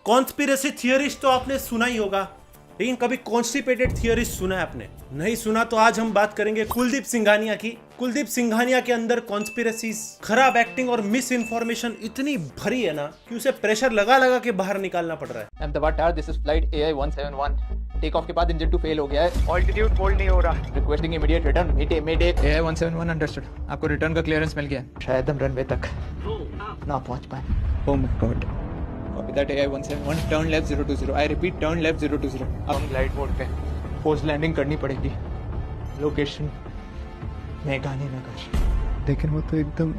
Conspiracy theorist तो आपने सुना ही होगा, लेकिन कभी कॉन्स्टिपेटेड थियरिस्ट सुना है आपने? नहीं सुना तो आज हम बात करेंगे कुलदीप सिंघानिया की। कुलदीप सिंघानिया के अंदर कॉन्स्पिरेसीज, खराब एक्टिंग और मिस इन्फॉर्मेशन इतनी भरी है ना कि उसे प्रेशर लगा लगा के बाहर निकालना पड़ रहा है। Ahmedabad, this is flight AI-171। Take off के बाद इंजन 2 फेल हो गया है। ऑल्टीट्यूड होल्ड नहीं हो रहा। Requesting immediate return. Mayday. AI-171 understood. आपको रिटर्न का क्लियरेंस मिल गया। शायद हम रनवे तक ना पहुंच पाए। Oh my god. Copy that AI-171, turn left 020. I repeat, turn left 020. अब हम ग्लाइड मोड पे पोस्ट लैंडिंग करनी पड़ेगी। लोकेशन मेघानी नगर। लेकिन वो तो एकदम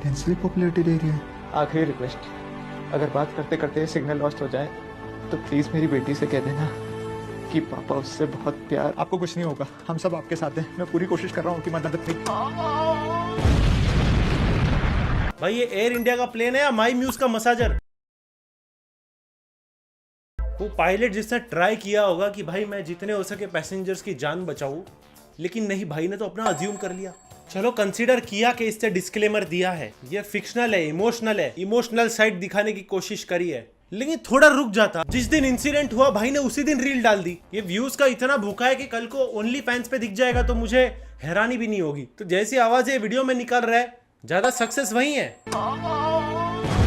डेंसली पॉपुलेटेड एरिया है। आखिरी रिक्वेस्ट, अगर बात करते करते सिग्नल लॉस्ट हो जाए तो प्लीज मेरी बेटी से कह देना कि पापा उससे बहुत प्यार। आपको कुछ नहीं होगा, हम सब आपके साथ हैं। मैं पूरी कोशिश कर रहा हूँ कि मदद करें। भाई ये एयर इंडिया का प्लेन है या माई म्यूज का मसाजर? वो पायलट जिसने ट्राई किया होगा कि भाई मैं जितने हो सके पैसेंजर्स की जान बचाऊं, लेकिन नहीं, भाई ने तो अपना अज्यूम कर लिया। चलो कंसीडर किया कि इससे डिस्क्लेमर दिया है, ये फिक्शनल है, इमोशनल साइड दिखाने की कोशिश करी है, लेकिन थोड़ा रुक जाता। जिस दिन इंसिडेंट हुआ भाई ने उसी दिन रील डाल दी। ये व्यूज का इतना भूखा है कि कल को ओनली फैंस पे दिख जाएगा तो मुझे हैरानी भी नहीं होगी। तो जैसी आवाज ये वीडियो में निकल रहा है, ज्यादा सक्सेस वही है।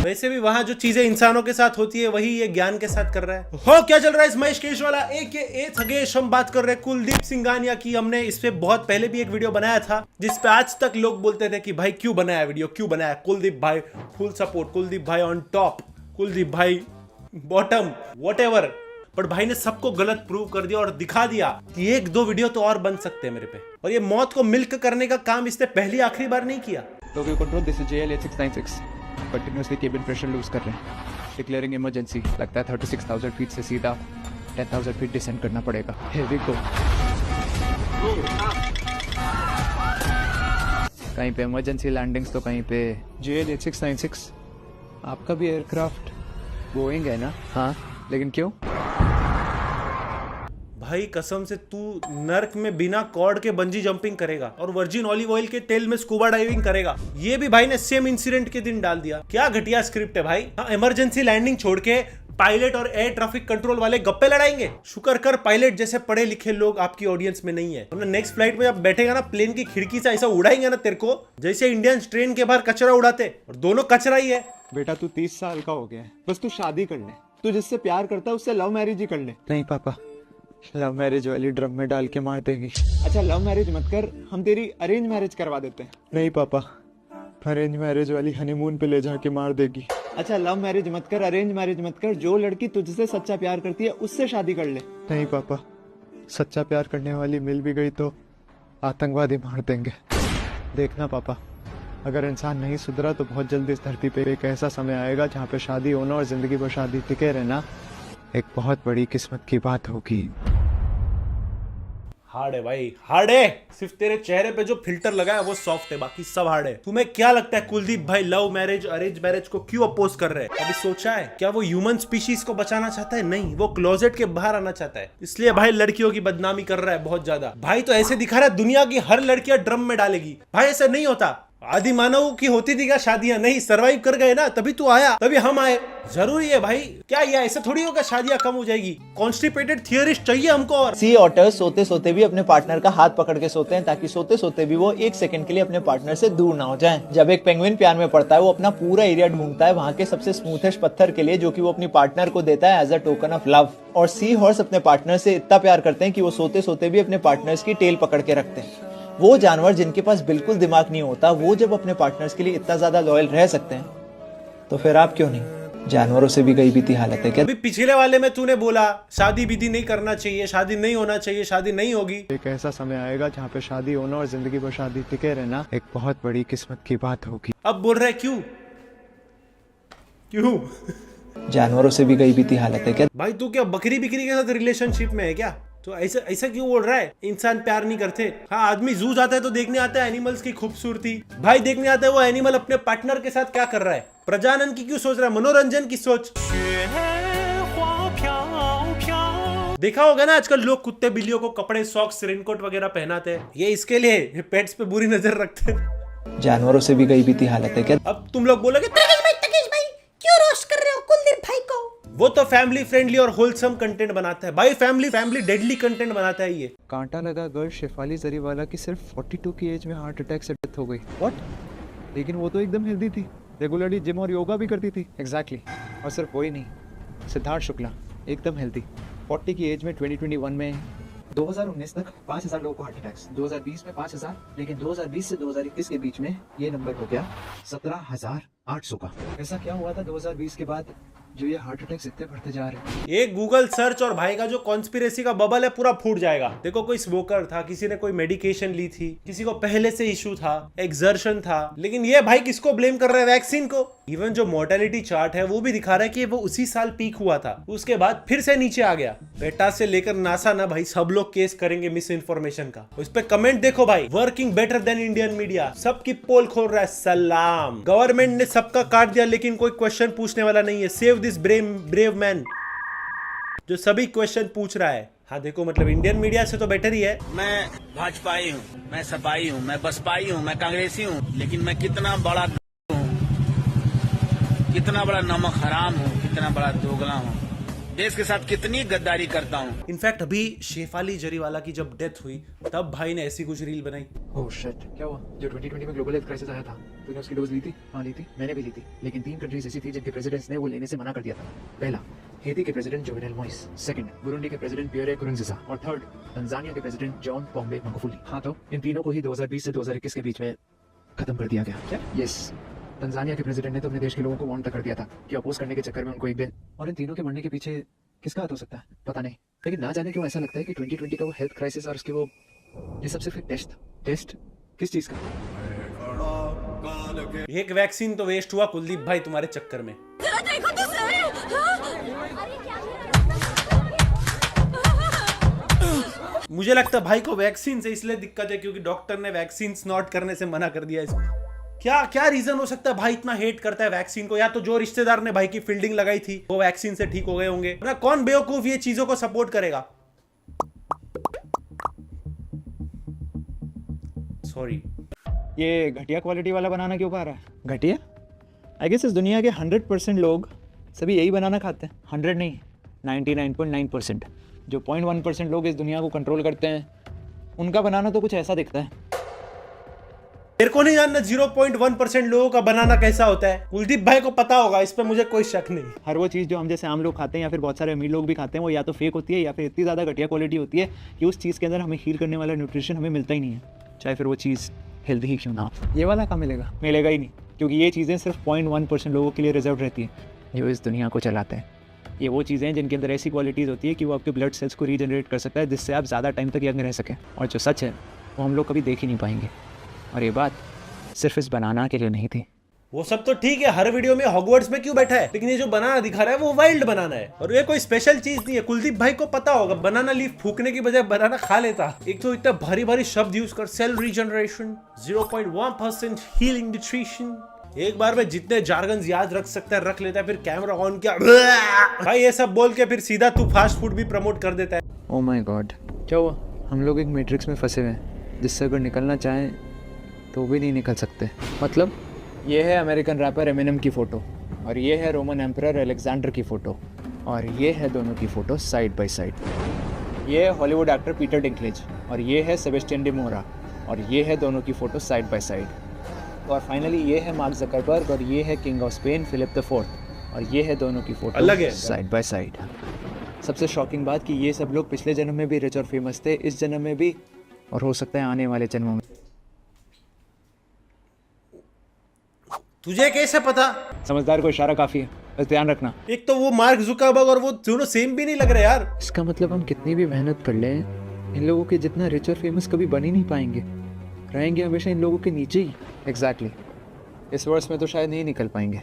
वैसे भी वहां जो चीजें इंसानों के साथ होती है वही ये ज्ञान के साथ कर रहा है। हो क्या चल रहा है इस महेश केशवाला AKA थगेश। हम बात कर रहे हैं कुलदीप सिंघानिया की। हमने इस पे बहुत पहले भी एक वीडियो बनाया था जिसपे आज तक लोग बोलते थे कि भाई क्यों बनाया वीडियो, क्यों बनाया। कुलदीप भाई फुल सपोर्ट, कुलदीप भाई ऑन टॉप, कुलदीप भाई बॉटम, व्हाटएवर। पर भाई ने सबको गलत प्रूव कर दिया और दिखा दिया कि एक दो वीडियो तो और बन सकते हैं मेरे पे। और ये मौत को मिल्क करने का काम इसने पहली आखिरी बार नहीं किया। Tokyo control, this is JL-8696। Continuously cabin pressure lose कर रहे हैं। Declaring emergency. लगता है 36,000 फीट से सीधा 10,000 फीट डिसेंड करना पड़ेगा। Here we go. कहीं पे इमरजेंसी लैंडिंग्स तो कहीं पे JL-8696। आपका भी एयरक्राफ्ट बोइंग है ना? हाँ, लेकिन क्यों? भाई कसम से तू नर्क में बिना कॉर्ड के बंजी जंपिंग करेगा और वर्जिन ऑलिव ऑयल के तेल में स्कूबा डाइविंग करेगा। ये भी भाई ने सेम इंसिडेंट के दिन डाल दिया। क्या घटिया स्क्रिप्ट है भाई। हाँ, इमरजेंसी लैंडिंग छोड़ के पायलट और एयर ट्रैफिक कंट्रोल वाले गप्पे लड़ाएंगे। शुक्र कर पायलट जैसे पढ़े लिखे लोग आपकी ऑडियंस में नहीं है, वरना नेक्स्ट फ्लाइट में जब बैठेगा ना प्लेन की खिड़की से ऐसा उड़ाएंगे ना तेरे को जैसे इंडियन ट्रेन के बाहर कचरा उड़ाते। और दोनों कचरा ही है। बेटा तू 30 साल का हो गया है, बस तू शादी कर ले। तू जिससे प्यार करता है उससे लव मैरिज ही कर ले। नहीं पापा, लव मैरिज वाली ड्रम में डाल के मार देगी। अच्छा लव मैरिज मत कर, हम तेरी अरेंज मैरिज करवा देते हैं। नहीं पापा, अरेंज मैरिज वाली हनीमून पे ले जाके मार देगी। अच्छा लव मैरिज मत कर, अरेंज मैरिज मत कर, जो लड़की तुझसे सच्चा प्यार करती है उससे शादी कर ले। नहीं पापा, सच्चा प्यार करने वाली मिल भी गई तो आतंकवादी मार देंगे। देखना पापा, अगर इंसान नहीं सुधरा तो बहुत जल्दी इस धरती पे एक ऐसा समय आएगा जहाँ पे शादी होना और जिंदगी भर शादी टिके रहना एक बहुत बड़ी किस्मत की बात होगी। हार्ड है भाई, हार्ड है। सिर्फ तेरे चेहरे पे जो फिल्टर लगा है वो सॉफ्ट है, बाकी सब हार्ड है। तुम्हें क्या लगता है कुलदीप भाई लव मैरिज अरेंज मैरिज को क्यों अपोज कर रहे हैं? अभी सोचा है क्या वो ह्यूमन स्पीशीज को बचाना चाहता है? नहीं, वो क्लोजेट के बाहर आना चाहता है, इसलिए भाई लड़कियों की बदनामी कर रहा है बहुत ज्यादा। भाई तो ऐसे दिखा रहा है दुनिया की हर लड़कियां ड्रम में डालेगी। भाई ऐसा नहीं होता। आदि मानव की होती थी क्या शादियां? नहीं, सरवाइव कर गए ना, तभी तू आया, तभी हम आए। जरूरी है भाई, क्या ये ऐसा थोड़ी होगा शादियां कम हो जाएगी? कॉन्स्टिपेटेड थियरिस्ट चाहिए हमको। और सी ऑटर्स सोते सोते भी अपने पार्टनर का हाथ पकड़ के सोते हैं ताकि सोते सोते भी वो एक सेकंड के लिए अपने पार्टनर से दूर ना हो जाएं। जब एक पेंगुइन प्यार में पड़ता है वो अपना पूरा एरिया ढूंढता है वहां के सबसे स्मूथेस्ट पत्थर के लिए, जो कि वो अपनी पार्टनर को देता है as a token of love. और सी हॉर्स अपने पार्टनर से इतना प्यार करते हैं कि वो सोते सोते भी अपने पार्टनर्स की टेल पकड़ के रखते हैं। वो जानवर जिनके पास बिल्कुल दिमाग नहीं होता, वो जब अपने पार्टनर्स के लिए इतना ज्यादा लॉयल रह सकते हैं, तो फिर आप क्यों नहीं? जानवरों से भी गई बीती हालत है क्या? अभी पिछले वाले में तूने बोला शादी विधि नहीं करना चाहिए, शादी नहीं होना चाहिए, शादी नहीं होगी। एक ऐसा समय आएगा जहाँ पे शादी होना और जिंदगी भर शादी टिके रहना एक बहुत बड़ी किस्मत की बात होगी। अब बोल रहा है क्यों? क्यों? जानवरों से भी गई बीती हालत है क्या? भाई तू क्या बकरी बिकरी के साथ रिलेशनशिप में है क्या? तो ऐसा ऐसा क्यों बोल रहा है? इंसान प्यार नहीं करते? हाँ, आदमी जू जाता है तो देखने आता है एनिमल्स की खूबसूरती। भाई देखने आता है वो एनिमल अपने पार्टनर के साथ क्या कर रहा है। प्रजनन की क्यों सोच रहा है? मनोरंजन की सोच। देखा होगा ना आजकल लोग कुत्ते बिल्लियों को कपड़े, सॉक्स, रेनकोट वगैरह पहनाते हैं, ये इसके लिए पेट्स पे बुरी नजर रखते हैं। जानवरों से भी गई बीती हालत है क्या? अब तुम लोग बोलोगे तकेश भाई क्यों रोस्ट कर रहे हो कुलदीप भाई को? वो तो फैमिली फ्रेंडली और होलसम कंटेंट बनाता है भाई, फैमिली डेडली कंटेंट बनाता है ये। कांटा लगा गर्ल शेफाली जरीवाला की सिर्फ 42 की एज में हार्ट अटैक से डेथ हो गई। व्हाट? लेकिन वो तो एकदम हेल्दी थी, रेगुलरली जिम और योगा भी करती थी। एग्जैक्टली। और सिर्फ वही नहीं, सिद्धार्थ शुक्ला एकदम हेल्दी, 40 की एज में 2021 में 2019 तक 5,000 लोगों को हार्ट अटैक्स, 2020 में 5,000, लेकिन 2020 से 2021 के बीच में ये नंबर हो गया 17,800 का। ऐसा क्या हुआ था 2020 के बाद जो ये हार्ट अटैक्स इतने बढ़ते जा रहे हैं? एक गूगल सर्च और भाई का जो कॉन्स्पिरेसी का बबल है पूरा फूट जाएगा। देखो, कोई स्मोकर था, किसी ने कोई मेडिकेशन ली थी, किसी को पहले से इशू था, एक्सर्शन था, लेकिन ये भाई किसको ब्लेम कर रहा है? वैक्सीन को। इवन जो मोर्टेलिटी चार्ट है वो भी दिखा रहा है कि वो उसी साल पीक हुआ था, उसके बाद फिर से नीचे आ गया। बेटा से लेकर नासा ना भाई सब लोग केस करेंगे मिस इन्फॉर्मेशन का। उस पे कमेंट देखो भाई, working better than Indian media, सबकी पोल खोल रहा है। सलाम। गवर्नमेंट ने सबका काट दिया लेकिन कोई क्वेश्चन पूछने वाला नहीं है। सेव दिस ब्रेव मैन जो सभी क्वेश्चन पूछ रहा है। हाँ देखो, मतलब इंडियन मीडिया से तो बेटर ही है। मैं भाजपाई हूँ, मैं सपाई हूँ, मैं बसपाई हूँ, मैं कांग्रेसी हूँ, लेकिन मैं कितना बड़ा हूँ, कितना बड़ा नमक हराम हूँ, कितना बड़ा दोगला हूँ, देश के साथ कितनी गद्दारी करता हूँ। इनफैक्ट अभी शेफाली जरीवाला की जब डेथ हुई तब भाई ने ऐसी कुछ रील बनाई। ओह शिट, क्या हुआ? जो 2020 में ग्लोबल हेल्थ क्राइसिस आया था, तूने उसकी डोज ली थी? हाँ ली थी, मैंने भी ली थी, लेकिन 3 कंट्रीज ऐसी थी जिनके प्रेसिडेंट्स ने वो लेने से मना कर दिया था। पहला, हेती के president Jovenel Moise, second, Burundi के प्रेसिडेंट पियरे नकुरुंजिज़ा, और थर्ड, तंजानिया के प्रेसिडेंट जॉन पोम्बे magufuli। हाँ तो इन तीनों को ही 2020 से 2021 के बीच में खत्म कर दिया गया। क्या? यस, तंजानिया के प्रेसिडेंट ने तो अपने देश के लोगों को वार्न तक कर दिया था कि अपोज करने के चक्कर में उनको एक दिन। और इन तीनों के मरने के पीछे किसका हाथ हो सकता है पता नहीं, लेकिन ना जाने क्यों ऐसा लगता है कि 2020 का वो हेल्थ क्राइसिस और उसके वो ये सब सिर्फ एक टेस्ट किस चीज का? एक वैक्सीन तो वेस्ट हुआ कुलदीप भाई तुम्हारे चक्कर में। जरा देखो तो सही। मुझे लगता है भाई को वैक्सीन से इसलिए दिक्कत है क्योंकि डॉक्टर ने वैक्सीन नॉट करने से मना कर दिया इसको। क्या रीजन हो सकता है भाई इतना हेट करता है वैक्सीन को? या तो जो रिश्तेदार ने भाई की फील्डिंग लगाई थी वो वैक्सीन से ठीक हो गए होंगे, वरना कौन बेवकूफ ये चीजों को सपोर्ट करेगा? सॉरी। ये घटिया क्वालिटी वाला बनाना क्यों खा रहा है? घटिया? आई गेस इस दुनिया के 100% लोग सभी यही बनाना खाते हैं। 100 नहीं, 99.9%। जो 0.1% लोग इस दुनिया को कंट्रोल करते हैं उनका बनाना तो कुछ ऐसा दिखता है। मेरे को नहीं जानना 0.1% लोगों का बनाना कैसा होता है, कुलदीप भाई को पता होगा, इस पे मुझे कोई शक नहीं। हर वो चीज़ जो हम जैसे आम लोग खाते हैं या फिर बहुत सारे अमीर लोग भी खाते हैं वो या तो फेक होती है या फिर इतनी ज़्यादा घटिया क्वालिटी होती है कि उस चीज़ के अंदर हमें हील करने वाला न्यूट्रिशन हमें मिलता ही नहीं है, चाहे फिर वो चीज़ हेल्दी ही क्यों ना हो। ये वाला कहाँ मिलेगा? मिलेगा ही नहीं, क्योंकि ये चीज़ें सिर्फ 0.1% लोगों के लिए रिजर्व रहती है जो इस दुनिया को चलाते हैं। ये वो चीज़ें हैं जिनके अंदर ऐसी क्वालिटीज़ होती है कि वो आपके ब्लड सेल्स को रीजनरेट कर सकता है जिससे आप ज़्यादा टाइम तक यंग रह सकें। और जो सच है वो हम लोग कभी देख ही नहीं पाएंगे। और ये बात सिर्फ इस बनाना के लिए नहीं थी। वो सब तो ठीक है, हर वीडियो में हॉगवर्ट्स में क्यों बैठा है, लेकिन ये जो बनाना दिखा रहा है वो वाइल्ड बनाना है और ये कोई स्पेशल चीज नहीं है। कुलदीप भाई को पता होगा, बनाना लीफ फूकने की बजाय बनाना खा लेता। एक तो इतना भारी भारी शब्द यूज कर, सेल रीजनरेशन, 0.1% हीलिंग न्यूट्रिशन। एक बार में जितने जार्गन याद रख सकता है रख लेता है, फिर कैमरा ऑन किया भाई ये सब बोल के फिर सीधा तू फास्ट फूड भी प्रमोट कर देता है। ओह माय गॉड, क्या हुआ? हम लोग एक मैट्रिक्स में फंसे हुए हैं जिससे अगर निकलना चाहें तो भी नहीं निकल सकते। मतलब ये है अमेरिकन रैपर एमिनेम की फ़ोटो और ये है रोमन एम्परर अलेक्जेंडर की फ़ोटो और ये है दोनों की फ़ोटो साइड बाय साइड। ये है हॉलीवुड एक्टर पीटर डिंकलेज और ये है सेबेस्टियन डी मोरा और ये है दोनों की फ़ोटो साइड बाय साइड। और फाइनली ये है मार्क जकरबर्ग और ये है king of Spain Felipe the fourth और ये है दोनों की फ़ोटो अलग है साइड बाय साइड। सबसे शॉकिंग बात कि ये सब लोग पिछले जन्म में भी रिच और फेमस थे, इस जन्म में भी, और हो सकता है आने वाले जन्मों में। तुझे कैसे पता? समझदार को इशारा काफ़ी है, बस ध्यान रखना। एक तो वो मार्क जुकरबर्ग और वो दोनों सेम भी नहीं लग रहे यार। इसका मतलब हम कितनी भी मेहनत कर लें इन लोगों के जितना रिच और फेमस कभी बन ही नहीं पाएंगे, रहेंगे हमेशा इन लोगों के नीचे ही। एग्जैक्टली। इस वर्स में तो शायद नहीं निकल पाएंगे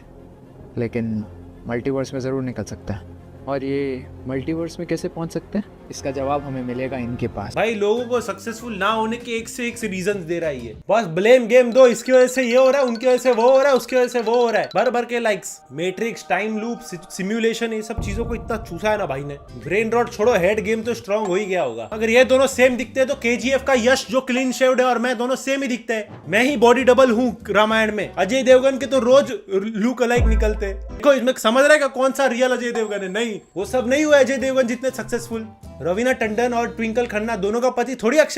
लेकिन मल्टीवर्स में ज़रूर निकल सकता है। और ये मल्टीवर्स में कैसे पहुंच सकते हैं, इसका जवाब हमें मिलेगा इनके पास। भाई लोगों को सक्सेसफुल ना होने के एक से एक रीजंस दे रहा है ये। बस ब्लेम गेम दो, इसकी वजह से ये हो रहा है, उनकी वजह से वो हो रहा है, उसकी वजह से वो हो रहा है, भर भर के likes. Matrix, time loop, simulation, ये सब चीजों को इतना चूसा है ना भाई ने। ब्रेन रॉट छोड़ो, हेड गेम तो स्ट्रांग हो ही गया होगा। अगर ये दोनों सेम दिखते हैं तो केजीएफ का यश जो क्लीन शेव्ड है और मैं दोनों सेम ही दिखते हैं। मैं ही बॉडी डबल हूँ रामायण में। अजय देवगन के तो रोज लुक अलाइक निकलते हैं। देखो इसमें समझ रहा है कि कौन सा रियल अजय देवगन है? नहीं, वो सब नहीं हुआ अजय देवगन जितने सक्सेसफुल। रवीना टंडन और ट्विंकल खन्ना दोनों का पति थोड़ी अक्षय